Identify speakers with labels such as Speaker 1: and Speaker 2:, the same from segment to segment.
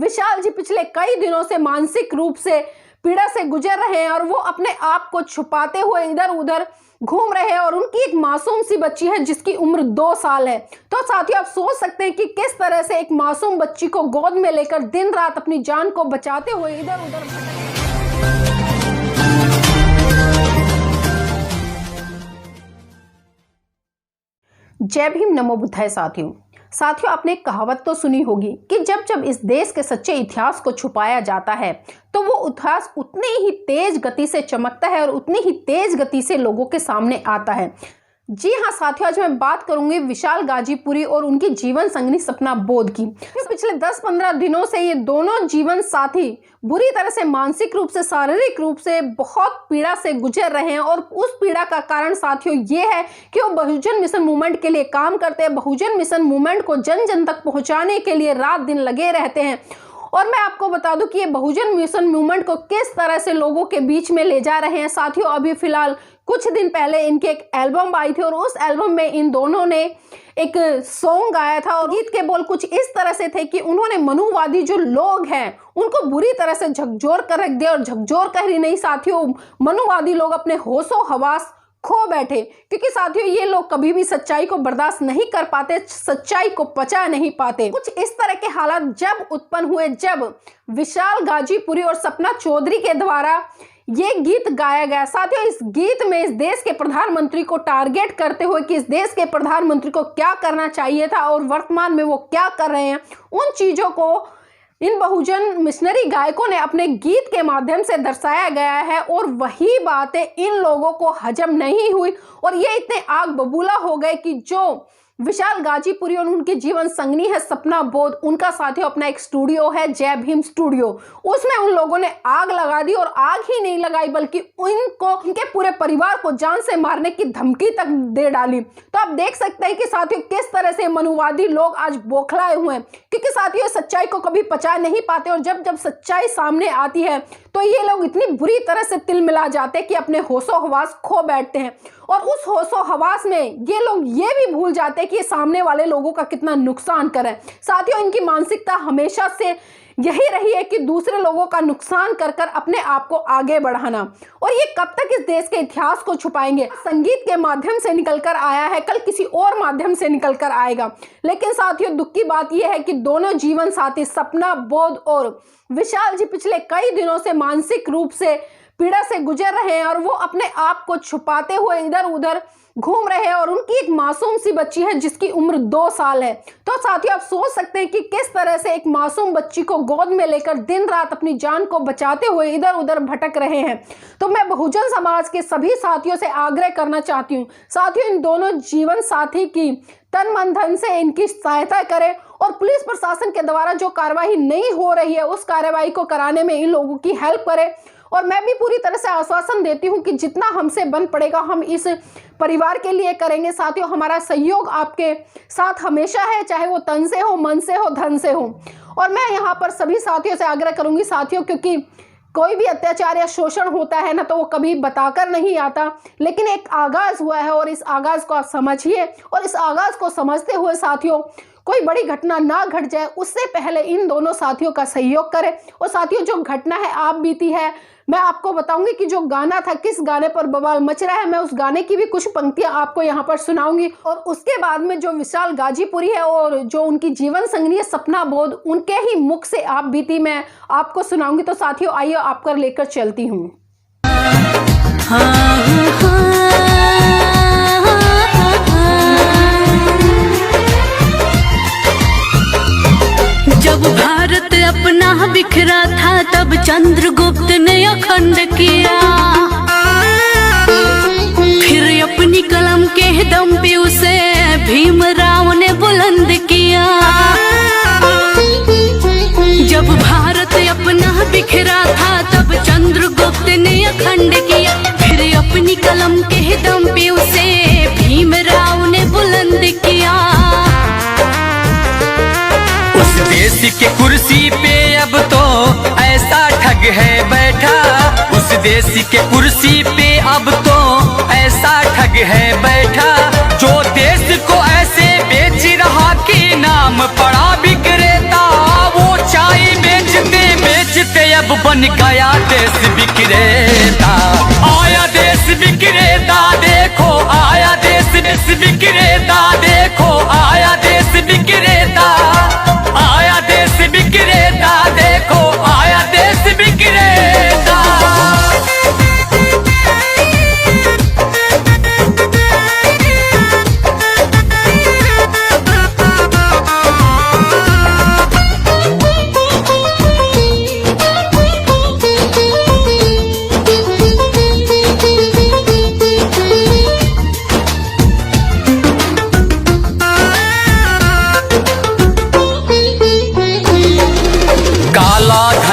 Speaker 1: विशाल जी पिछले कई दिनों से मानसिक रूप से पीड़ा से गुजर रहे हैं और वो अपने आप को छुपाते हुए इधर उधर घूम रहे हैं और उनकी एक मासूम सी बच्ची है जिसकी उम्र 2 साल है। तो साथियों, आप सोच सकते हैं कि किस तरह से एक मासूम बच्ची को गोद में लेकर दिन रात अपनी जान को बचाते हुए इधर उधर जय भीम, नमो बुद्धाय। साथियों, आपने एक कहावत तो सुनी होगी कि जब जब इस देश के सच्चे इतिहास को छुपाया जाता है तो वो इतिहास उतनी ही तेज गति से चमकता है और उतनी ही तेज गति से लोगों के सामने आता है। जी हाँ साथियों, आज मैं बात करूंगी विशाल गाजीपुरी और उनकी जीवन संगिनी सपना बोध की। पिछले 10-15 दिनों से ये दोनों जीवन साथी बुरी तरह से मानसिक रूप से, शारीरिक रूप से बहुत पीड़ा से गुजर रहे हैं और उस पीड़ा का कारण साथियों ये है कि वो बहुजन मिशन मूवमेंट के लिए काम करते हैं। बहुजन मिशन मूवमेंट को जन जन तक पहुंचाने के लिए रात दिन लगे रहते हैं। और मैं आपको बता दूं कि ये बहुजन मिशन मूवमेंट को किस तरह से लोगों के बीच में ले जा रहे हैं। साथियों, अभी फिलहाल कुछ दिन पहले इनकी एक एल्बम आई थी और उस एल्बम में इन दोनों ने एक सॉन्ग गाया था और गीत के बोल कुछ इस तरह से थे कि उन्होंने मनुवादी जो लोग हैं उनको बुरी तरह से झकझोर कर रख दिया। और झकझोर कर ही नहीं साथियों, मनुवादी लोग अपने होशो हवास खो बैठे, क्योंकि साथियों ये लोग कभी भी सच्चाई को बर्दाश्त नहीं कर पाते, सच्चाई को पचा नहीं पाते। कुछ इस तरह के हालात जब उत्पन्न हुए, जब विशाल गाजीपुरी और सपना चौधरी के द्वारा ये गीत गाया गया। साथियों, इस गीत में इस देश के प्रधानमंत्री को टारगेट करते हुए कि इस देश के प्रधानमंत्री को क्या करना चाहिए था और वर्तमान में वो क्या कर रहे हैं, उन चीजों को इन बहुजन मिशनरी गायकों ने अपने गीत के माध्यम से दर्शाया गया है। और वही बातें इन लोगों को हजम नहीं हुई और ये इतने आग बबूला हो गए कि जो विशाल गाजीपुरी और उनकी जीवन संगिनी है सपना बोध, उनका साथियों अपना एक स्टूडियो है जय भीम स्टूडियो, उसमें उन लोगों ने आग लगा दी। और आग ही नहीं लगाई बल्कि इनको, इनके पूरे परिवार को जान से मारने की धमकी तक दे डाली। तो आप देख सकते हैं कि साथियों किस तरह से मनुवादी लोग आज बौखलाए हुए हैं, क्योंकि साथियों सच्चाई को कभी पचा नहीं पाते और जब जब सच्चाई सामने आती है तो ये लोग इतनी बुरी तरह से तिलमिला जाते हैं कि अपने होशो हवास खो बैठते हैं। और उस होशो हवास में ये लोग ये भी भूल जाते हैं कि ये सामने वाले लोगों का कितना नुकसान करें। साथियों, इनकी मानसिकता हमेशा से यही रही है कि दूसरे लोगों का नुकसान कर कर अपने आप को आगे बढ़ाना। और ये कब तक इस देश के इतिहास को छुपाएंगे? संगीत के माध्यम से निकल कर आया है, कल किसी और माध्यम से निकल कर आएगा। लेकिन साथियों दुख की बात यह है कि दोनों जीवन साथी सपना बोध और विशाल जी पिछले कई दिनों से मानसिक रूप से पीड़ा से गुजर रहे हैं और वो अपने आप को छुपाते हुए इधर उधर घूम रहे हैं और उनकी एक मासूम सी बच्ची है जिसकी उम्र 2 साल है। तो साथियों, आप सोच सकते हैं कि किस तरह से एक मासूम बच्ची को गोद में लेकर दिन रात अपनी जान को बचाते हुए इधर उधर भटक रहे हैं। तो मैं बहुजन समाज के सभी साथियों से आग्रह करना चाहती हूँ, साथियों इन दोनों जीवन साथी की तन मन धन से इनकी सहायता करें और पुलिस प्रशासन के द्वारा जो कार्रवाई नहीं हो रही है उस कार्रवाई को कराने में इन लोगों की हेल्प करें। और मैं भी पूरी तरह से आश्वासन देती हूं कि जितना हमसे बन पड़ेगा हम इस परिवार के लिए करेंगे। साथियों, हमारा सहयोग आपके साथ हमेशा है, चाहे वो तन से हो, मन से हो, धन से हो। और मैं यहाँ पर सभी साथियों से आग्रह करूंगी साथियों, क्योंकि कोई भी अत्याचार या शोषण होता है ना तो वो कभी बताकर नहीं आता, लेकिन एक आगाज हुआ है और इस आगाज को आप समझिए और इस आगाज को समझते हुए साथियों कोई बड़ी घटना ना घट जाए उससे पहले इन दोनों साथियों का सहयोग करें। और साथियों जो घटना है आप बीती है, मैं आपको बताऊंगी कि जो गाना था, किस गाने पर बवाल मच रहा है, मैं उस गाने की भी कुछ पंक्तियां आपको यहाँ पर सुनाऊंगी। और उसके बाद में जो विशाल गाजीपुरी है और जो उनकी जीवन संगिनी है सपना बोध, उनके ही मुख से आप बीती मैं आपको सुनाऊंगी। तो साथियों आइए आपको लेकर चलती हूँ।
Speaker 2: जब भारत अपना बिखरा था तब चंद्रगुप्त ने अखंड किया, फिर अपनी कलम के दम पे उसे भीमराव ने बुलंद किया। जब भारत अपना बिखरा था तब चंद्रगुप्त ने अखंड किया, फिर अपनी कलम के दम पे उसे भीमराव ने बुलंद किया।
Speaker 3: उस देश के कुर्सी पे अब तो ऐसा ठग है बैठा, उस देश के कुर्सी पे अब तो ऐसा ठग है बैठा, जो देश को ऐसे बेच रहा कि नाम पड़ा विक्रेता, वो चाय बेच अब बन गया देश विक्रेता। आया देश विक्रेता देखो, आया देश विक्रेता देखो, आया देश विक्रेता, आया देश विक्रेता देखो, आया देश विक्रेता।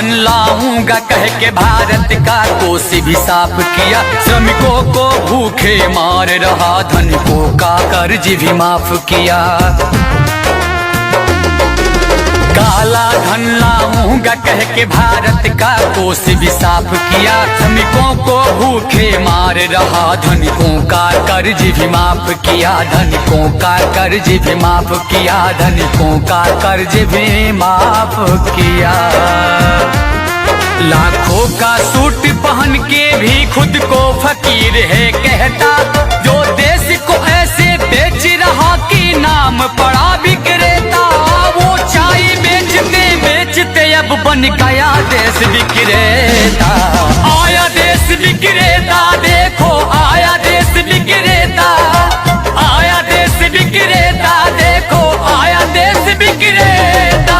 Speaker 3: लाऊंगा कह के भारत का कोष भी साफ किया, श्रमिकों को भूखे मार रहा, धनिकों का कर्ज भी माफ किया। काला धन लाऊंगा कह के भारत का कोष भी साफ किया, श्रमिकों को भूखे मार रहा, धनिकों का कर्ज भी माफ किया, धनिकों का कर्ज भी माफ किया, धनिकों का कर्ज भी माफ किया। लाखों का सूट पहन के भी खुद को फकीर है कहता, जो देश को ऐसे बेच रहा कि नाम पड़ा विक्रेता। वो चाय बेचते बेचते अब बन गया देश विक्रेता। आया देश विक्रेता देखो, आया देश विक्रेता, आया देश विक्रेता देखो, आया देश विक्रेता।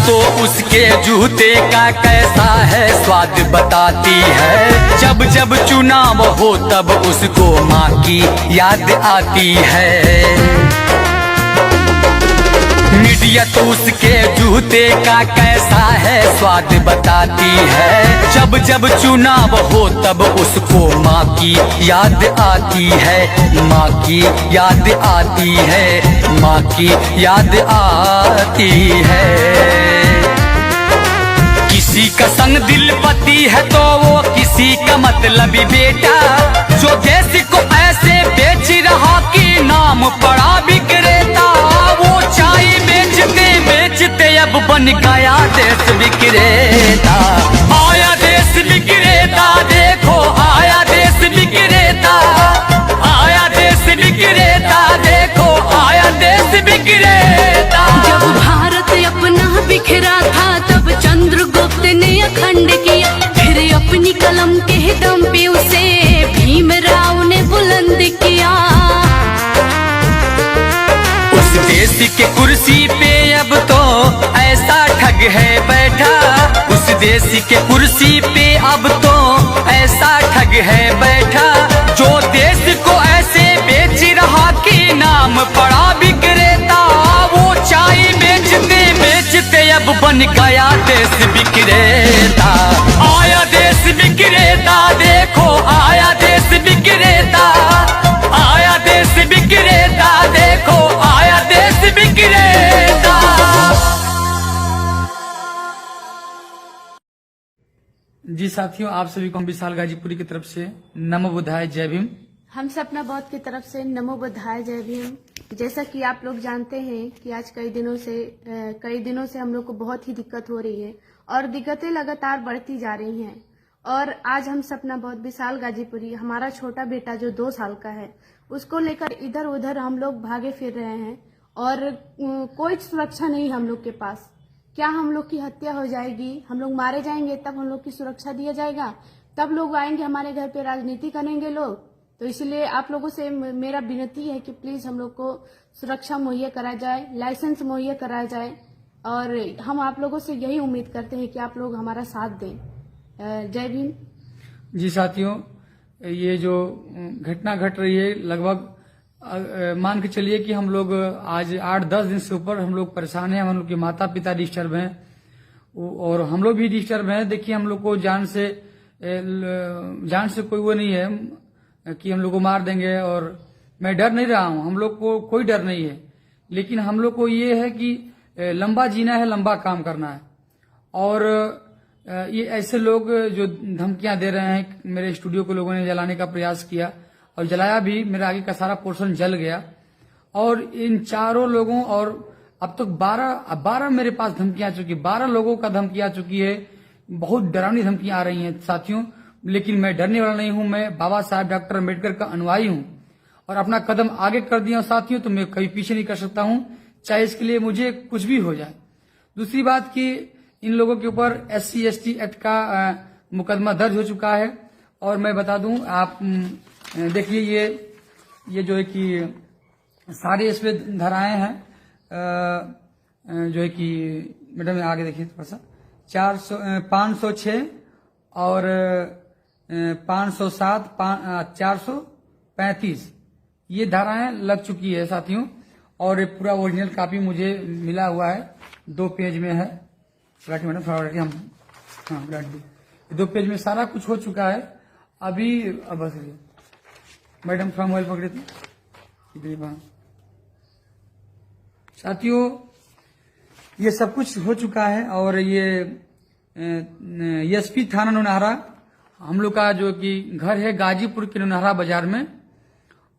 Speaker 3: तो उसके जूते का कैसा है स्वाद बताती है, जब जब चुनाव हो तब उसको माँ की याद आती है। मीडिया तो उसके जूते का कैसा है स्वाद बताती है, जब जब चुनाव हो तब उसको माँ की याद आती है, माँ की याद आती है, माँ की याद आती है। किसी का संग दिल पति है तो वो किसी का मतलबी बेटा, जो देश को ऐसे बेच रहा कि नाम पड़ा विक्रेता। वो चाय बेचते बेचते अब बन गया देश विक्रेता। आया देश विक्रेता देखो, आया देश विक्रेता, आया देश विक्रेता देखो, आया देश विक्रेता।
Speaker 2: जब भारत अपना बिखरा था तब चंद्रगुप्त ने अखंड किया, फिर अपनी कलम के दम पे उसे भीमराव ने बुलंद किया।
Speaker 3: उस देश के कुर्सी पे अब तो ऐसा ठग है बैठा, उस देश के कुर्सी पे अब तो ऐसा ठग है बैठा, जो देश को ऐसे बेच रहा कि नाम पड़ा विक्रेता। वो चाय बेचते बेचते अब बन गया देश विक्रेता। आया देश विक्रेता देखो, आया देश विक्रेता, आया देश विक्रेता देखो, आया देश विक्रेता।
Speaker 4: जी साथियों, आप सभी को हम विशाल गाजीपुरी की तरफ से नमो बुद्धाय जय भीम।
Speaker 5: हम सपना बौद्ध की तरफ से नमो बुद्धाय जय भीम। जैसा कि आप लोग जानते हैं कि आज कई दिनों से हम लोग को बहुत ही दिक्कत हो रही है और दिक्कतें लगातार बढ़ती जा रही हैं। और आज हम सपना बौद्ध विशाल गाजीपुरी, हमारा छोटा बेटा जो 2 साल का है, उसको लेकर इधर उधर हम लोग भागे फिर रहे हैं और कोई सुरक्षा नहीं हम लोग के पास। क्या हम लोग की हत्या हो जाएगी, हम लोग मारे जाएंगे तब हम लोग की सुरक्षा दिया जाएगा, तब लोग आएंगे हमारे घर पे राजनीति करेंगे लोग। तो इसलिए आप लोगों से मेरा विनती है कि प्लीज हम लोग को सुरक्षा मुहैया कराया जाए, लाइसेंस मुहैया कराया जाए और हम आप लोगों से यही उम्मीद करते हैं कि आप लोग हमारा साथ दें। जय भीम।
Speaker 4: जी साथियों, ये जो घटना घट रही है, लगभग मान के चलिए कि हम लोग आज 8-10 दिन से ऊपर हम लोग परेशान हैं। हम लोग के माता पिता डिस्टर्ब हैं और हम लोग भी डिस्टर्ब हैं। देखिए, हम लोग को जान से कोई वो नहीं है कि हम लोग को मार देंगे, और मैं डर नहीं रहा हूं, हम लोग को कोई डर नहीं है। लेकिन हम लोग को ये है कि लंबा जीना है, लंबा काम करना है। और ये ऐसे लोग जो धमकियां दे रहे हैं, मेरे स्टूडियो को लोगों ने जलाने का प्रयास किया और जलाया भी, मेरा आगे का सारा पोर्शन जल गया। और इन चारों लोगों, और अब तक 12 मेरे पास धमकियां आ चुकी, 12 लोगों का धमकी आ चुकी है। बहुत डरावनी धमकियां आ रही हैं साथियों, लेकिन मैं डरने वाला नहीं हूं। मैं बाबा साहब डॉक्टर अम्बेडकर का अनुयायी हूं और अपना कदम आगे कर दिया साथियों, तो मैं कभी पीछे नहीं कर सकता हूं, चाहे इसके लिए मुझे कुछ भी हो जाए। दूसरी बात कि इन लोगों के ऊपर SC ST एक्ट का मुकदमा दर्ज हो चुका है। और मैं बता दूं, आप देखिए, ये जो है कि सारे इसमें धाराएं हैं, जो है कि मैडम आगे देखिए थोड़ा सा, 506 और 507, 435 ये धाराएं लग चुकी है साथियों। और पूरा ओरिजिनल कॉपी मुझे मिला हुआ है, 2 पेज में है। मैडम थोड़ा हम, हाँ, 2 पेज में सारा कुछ हो चुका है। अभी अब बस मैडम थोड़ा मोबाइल पकड़े थे साथियों, ये सब कुछ हो चुका है। और ये SP थाना नौनहरा, हम लोग का जो कि घर है गाजीपुर के नौनहरा बाजार में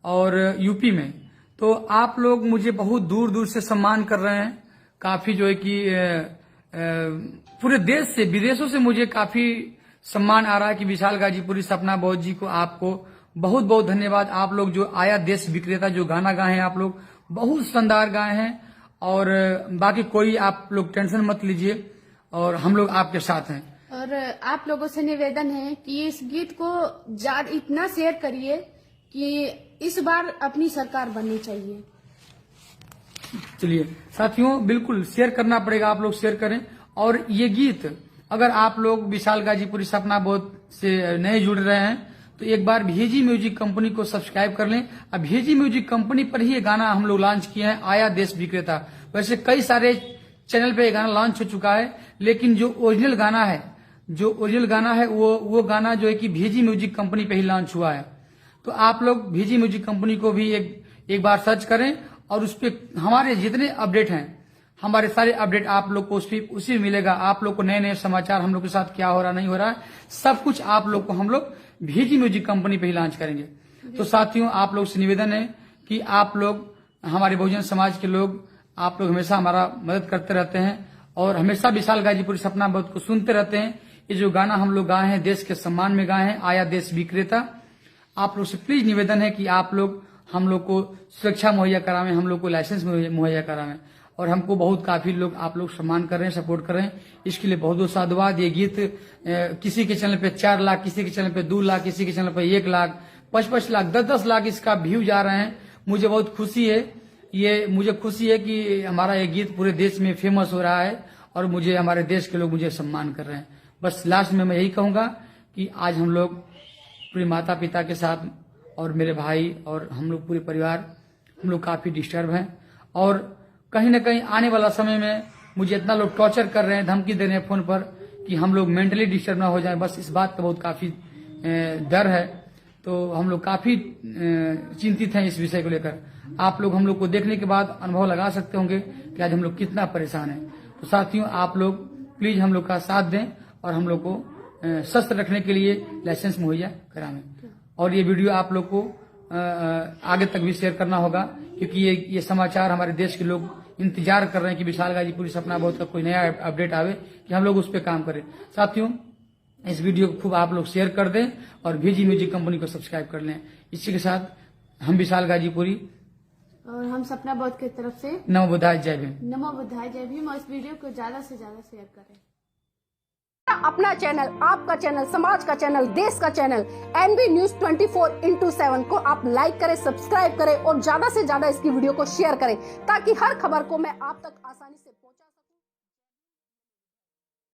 Speaker 4: और यूपी में। तो आप लोग मुझे बहुत दूर दूर से सम्मान कर रहे हैं, काफी जो है कि पूरे देश से, विदेशों से मुझे काफी सम्मान आ रहा है कि विशाल गाजीपुरी सपना बहुत जी को, आपको बहुत बहुत धन्यवाद। आप लोग जो आया देश विक्रेता जो गाना गाए हैं, आप लोग बहुत शानदार गाए हैं। और बाकी कोई आप लोग टेंशन मत लीजिए, और हम लोग आपके साथ हैं।
Speaker 5: और आप लोगों से निवेदन है कि इस गीत को इतना शेयर करिए कि इस बार अपनी सरकार बननी चाहिए।
Speaker 4: चलिए साथियों, बिल्कुल शेयर करना पड़ेगा, आप लोग शेयर करें। और ये गीत अगर आप लोग विशाल गाजीपुरी सपना बहुत से नए जुड़ रहे हैं तो एक बार भेजी म्यूजिक कंपनी को सब्सक्राइब कर लें। अब भेजी म्यूजिक कंपनी पर ही ये गाना हम लोग लॉन्च किए हैं, आया देश विक्रेता। वैसे कई सारे चैनल पे ये गाना लॉन्च हो चुका है, लेकिन जो ओरिजिनल गाना है वो गाना जो है कि भेजी म्यूजिक कंपनी पे ही लॉन्च हुआ है। तो आप लोग भेजी म्यूजिक कंपनी को भी एक बार सर्च करें, और उस पर हमारे जितने अपडेट हैं, हमारे सारे अपडेट आप लोग को उसी में मिलेगा। आप लोग को नए नए समाचार, हम लोग के साथ क्या हो रहा नहीं हो रहा, सब कुछ आप लोग को हम लोग भेजी म्यूजिक कंपनी पे ही लॉन्च करेंगे। तो साथियों, आप लोग से निवेदन है कि आप लोग, हमारे बहुजन समाज के लोग, आप लोग हमेशा हमारा मदद करते रहते हैं और हमेशा विशाल गाजीपुरी सपना बहुत को सुनते रहते हैं। ये जो गाना हम लोग गाए हैं, देश के सम्मान में गाए हैं, आया देश विक्रेता। आप लोग से प्लीज निवेदन है कि आप लोग हम लोग को सुरक्षा मुहैया करावें, हम लोग को लाइसेंस मुहैया करावें। और हमको बहुत काफी लोग, आप लोग सम्मान कर रहे हैं, सपोर्ट कर रहे हैं, इसके लिए बहुत बहुत साधुवाद। ये गीत किसी के चैनल पे 4 लाख, किसी के चैनल पे 2 लाख, किसी के चैनल पे 1 लाख, 5-5 लाख, 10-10 लाख इसका व्यू जा रहे हैं। मुझे बहुत खुशी है, मुझे खुशी है कि हमारा ये गीत पूरे देश में फेमस हो रहा है और मुझे, हमारे देश के लोग मुझे सम्मान कर रहे हैं। बस लास्ट में मैं यही कहूंगा कि आज हम लोग पूरे माता पिता के साथ और मेरे भाई और हम लोग पूरे परिवार, हम लोग काफी डिस्टर्ब हैं। और कहीं ना कहीं आने वाला समय में मुझे इतना लोग टॉर्चर कर रहे हैं, धमकी दे रहे हैं फोन पर कि हम लोग मेंटली डिस्टर्ब ना हो जाए। बस इस बात का बहुत काफी डर है। तो हम लोग काफी चिंतित हैं इस विषय को लेकर। आप लोग हम लोग को देखने के बाद अनुभव लगा सकते होंगे कि आज हम लोग कितना परेशान हैं। तो साथियों, आप लोग प्लीज हम लोग का साथ दें और हम लोग को स्वस्थ रखने के लिए लाइसेंस मुहैया कराएं। और ये वीडियो आप लोग को आगे तक भी शेयर करना होगा, क्योंकि ये समाचार हमारे देश के लोग इंतजार कर रहे हैं कि विशाल गाजीपुरी सपना बहुत का कोई नया अपडेट आवे कि हम लोग उस पर काम करें। साथियों, इस वीडियो को खूब आप लोग शेयर कर दें और भेजी म्यूजिक कंपनी को सब्सक्राइब कर लें। इसी के साथ हम विशाल गाजीपुरी
Speaker 5: और हम सपना बहुत की तरफ से
Speaker 4: नमो बुद्धाय जय भीम।
Speaker 5: नमो बुद्धाय जय भीम। और इस वीडियो को ज्यादा से ज्यादा शेयर करें।
Speaker 1: अपना चैनल, आपका चैनल, समाज का चैनल, देश का चैनल NB News 24/7 को आप लाइक करें, सब्सक्राइब करें और ज्यादा से ज्यादा इसकी वीडियो को शेयर करें, ताकि हर खबर को मैं आप तक आसानी से